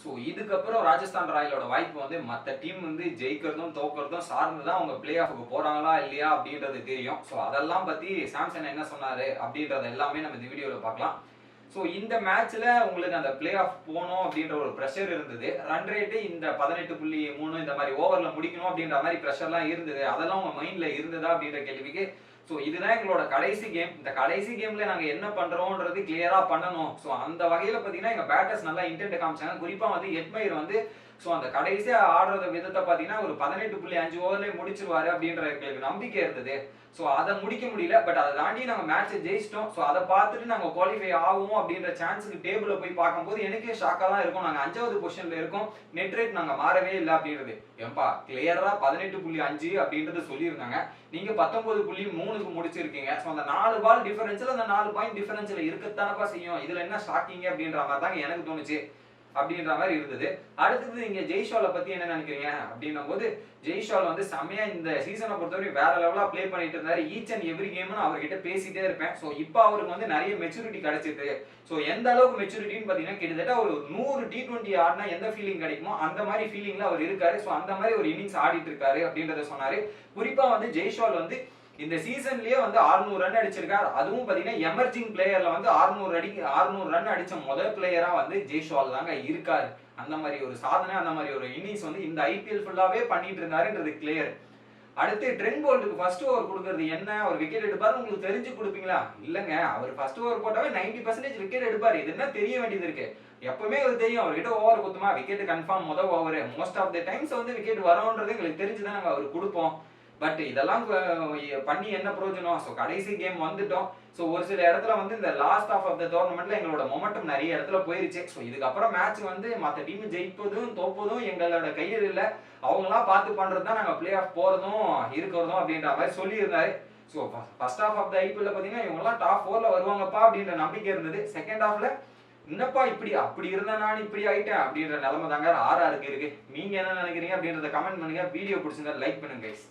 So இதுக்கப்புறம் ராஜஸ்தான் ராயலோட வாய்ப்பு வந்து மற்ற டீம் வந்து ஜெயிக்கிறதும் தோக்கிறதும் சார்ந்து தான் அவங்க பிளே ஆஃபுக்கு போறாங்களா இல்லையா அப்படின்றது தெரியும். ஸோ அதெல்லாம் பத்தி சாம்சன் என்ன சொன்னாரு அப்படின்றத எல்லாமே நம்ம இந்த வீடியோவில் பார்க்கலாம். ஸோ இந்த மேட்ச்ல உங்களுக்கு அந்த பிளே ஆஃப் போகணும் அப்படின்ற ஒரு ப்ரெஷர் இருந்தது. ரன் ரேட்டு இந்த 18.3 இந்த மாதிரி ஓவர்ல முடிக்கணும் அப்படின்ற மாதிரி ப்ரெஷர்லாம் இருந்தது. அதெல்லாம் உங்க மைண்ட்ல இருந்ததா அப்படின்ற கேள்விக்கு ஸோ இதுதான் எங்களோட கடைசி கேம். இந்த கடைசி கேம்ல நாங்க என்ன பண்றோம்ன்றது கிளியரா பண்ணணும். ஸோ அந்த வகையில பாத்தீங்கன்னா எங்க பேட்டர்ஸ் நல்லா இன்டென்ட் காமிச்சாங்க. குறிப்பா வந்து எட்மயர் வந்து ஸோ அந்த கடைசியா ஆடுறத விதத்தை பாத்தீங்கன்னா ஒரு 18.5 ஓவர்லேயே முடிச்சிருவாரு அப்படின்ற எங்களுக்கு நம்பிக்கை இருந்தது. ஸோ அதை முடிக்க முடியல. பட் அதை தாண்டி நாங்கள் மேட்சை ஜெயிச்சிட்டோம். ஸோ அதை பார்த்துட்டு நாங்கள் குவாலிஃபை ஆகும் அப்படின்ற சான்ஸுக்கு டேபிளில் போய் பார்க்கும்போது எனக்கே ஷாக்காக தான் இருக்கும். நாங்கள் 5வது பொசிஷனில் இருக்கோம், நெட் ரேட் நாங்கள் மாறவே இல்லை அப்படின்றது. ஏன்பா கிளியராக 18.5 அப்படின்றது சொல்லியிருந்தாங்க. நீங்கள் 19.3க்கு முடிச்சிருக்கீங்க. ஸோ அந்த 4 பால் டிஃபரன்ஸில் அந்த 4 பாயிண்ட் டிஃபரன்ஸில் இருக்கத்தானப்பா செய்யும். இதில் என்ன ஷாக்கிங் அப்படின்ற மாதிரி தாங்க எனக்கு தோணுச்சு அப்படின்ற மாதிரி இருந்தது. அடுத்தது நீங்க ஜெய்ஷாலை பத்தி என்ன நினைக்கிறீங்க அப்படின்னும் போது ஜெய்ஷால் வந்து செம்மையா இந்த சீசனை பொறுத்தவரைக்கும் வேற லெவலா பிளே பண்ணிட்டு இருந்தாரு. ஈச் அண்ட் எவ்ரி கேம்னு அவர்கிட்ட பேசிட்டே இருப்பேன். ஸோ இப்போ அவருக்கு வந்து நிறைய மெச்சூரிட்டி கிடைச்சிருக்கு. ஸோ எந்த அளவுக்கு மெச்சூரிட்டின்னு பாத்தீங்கன்னா கிட்டத்தட்ட ஒரு 100 T20 ஆடினா எந்த ஃபீலிங் கிடைக்குமோ அந்த மாதிரி ஃபீலிங்ல அவர் இருக்காரு. ஸோ அந்த மாதிரி ஒரு இன்னிங்ஸ் ஆடிட்டு இருக்காரு அப்படின்றத சொன்னாரு. குறிப்பா வந்து ஜெய்ஷால் வந்து இந்த சீசன்லயே வந்து 600 ரன் அடிச்சிருக்காரு. அதுவும் பாத்தீங்கன்னா எமர்ஜிங் பிளேயர்ல வந்து 600 ரன் அடிச்ச முதல் பிளேயரா வந்து ஜெய்ஷ்வால் தாங்க இருக்காரு. அந்த மாதிரி ஒரு சாதனை, அந்த மாதிரி ஒரு இன்னிங்ஸ் வந்து இந்த ஐபிஎல் ஃபுல்லாவே பண்ணிட்டு இருந்தாருன்றது கிளியர். அடுத்து ட்ரெண்ட் போல்ட்டுக்கு ஃபர்ஸ்ட் ஓவர் கொடுக்கறது என்ன, அவர் விக்கெட் எடுப்பாரு உங்களுக்கு தெரிஞ்சு கொடுப்பீங்களா? இல்லங்க, அவர் ஃபர்ஸ்ட் ஓவர் போட்டாவே 90% விக்கெட் எடுப்பாரு. இது என்ன தெரிய வேண்டியது இருக்கு? எப்பவுமே அவருக்கு தெரியும் அவர்கிட்ட ஓவர் குத்துமா விக்கெட் கன்ஃபார்ம் முதல் over. Most of the times வந்து விக்கெட் வரும்ன்றது எங்களுக்கு தெரிஞ்சுதான் நாங்க அவருக்கு கொடுப்போம். பட் இதெல்லாம் பண்ணி என்ன பிரயோஜனம்? ஸோ கடைசி கேம் வந்துட்டோம். ஸோ ஒரு சில இடத்துல வந்து இந்த லாஸ்ட் ஆஃப் த டோர்னமெண்ட்ல எங்களோட மொமெண்டம் நிறைய இடத்துல போயிருச்சு. ஸோ இதுக்கப்புறம் மேட்ச் வந்து மற்ற டீம் ஜெயிப்பதும் தோப்பதும் எங்களோட கையில் இல்லை. அவங்களாம் பார்த்து பண்றது தான் நாங்கள் பிளே ஆஃப் போறதும் இருக்கிறதும் அப்படின்ற மாதிரி சொல்லியிருந்தாரு. So first half of the ஐபிஎல்ல பார்த்தீங்கன்னா இவங்கெல்லாம் டாப் 4ல வருவாங்கப்பா அப்படின்ற நம்பிக்கை இருந்தது. செகண்ட் ஹாஃப்ல என்னப்பா இப்படி அப்படி இருந்த நான் இப்படி ஆயிட்டேன் அப்படின்ற நிலைமை தாங்க RRக்கு இருக்கு. நீங்க என்ன நினைக்கிறீங்க அப்படின்றத கமெண்ட் பண்ணுங்க. வீடியோ பிடிச்சிருந்தா லைக் பண்ணுங்க கைஸ்.